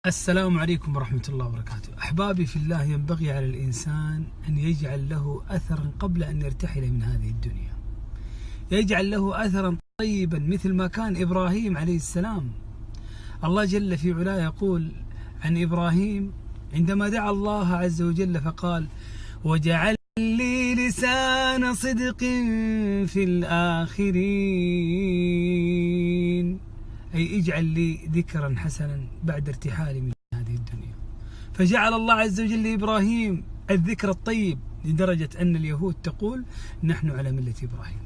السلام عليكم ورحمة الله وبركاته. أحبابي في الله، ينبغي على الإنسان أن يجعل له أثرا قبل أن يرتحل من هذه الدنيا، يجعل له أثرا طيبا مثل ما كان إبراهيم عليه السلام. الله جل في علاه يقول عن إبراهيم عندما دعا الله عز وجل فقال: وجعل لي لسان صدق في الآخرين، أي اجعل لي ذكرا حسنا بعد ارتحالي من هذه الدنيا. فجعل الله عز وجل لإبراهيم الذكر الطيب، لدرجة أن اليهود تقول نحن على ملة إبراهيم،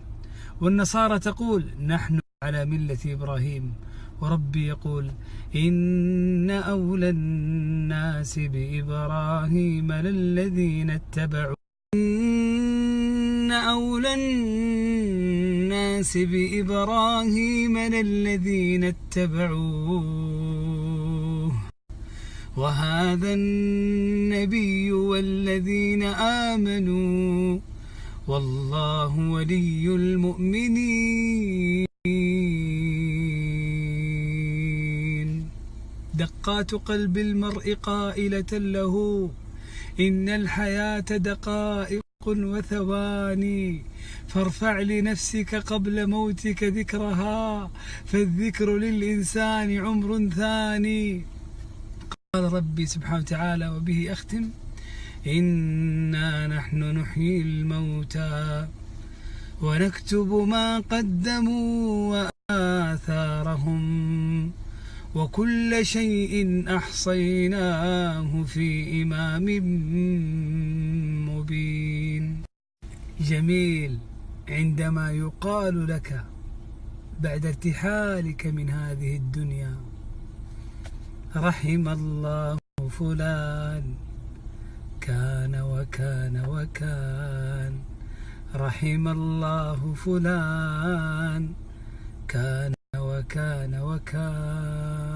والنصارى تقول نحن على ملة إبراهيم، وربي يقول: إن أولى الناس بإبراهيم للذين اتبعوا إن أولى الناس بإبراهيم للذين اتبعوه وهذا النبي والذين آمنوا والله ولي المؤمنين. دقات قلب المرء قائلة له: إن الحياة دقائق وثواني، فارفع لنفسك قبل موتك ذكرها، فالذكر للإنسان عمر ثاني. قال ربي سبحانه وتعالى، وبه أختم: إنا نحن نحيي الموتى ونكتب ما قدموا وآثارهم وكل شيء أحصيناه في إمام مبين. جميل عندما يقال لك بعد ارتحالك من هذه الدنيا: رحم الله فلان كان وكان وكان، رحم الله فلان كان وكان وكان.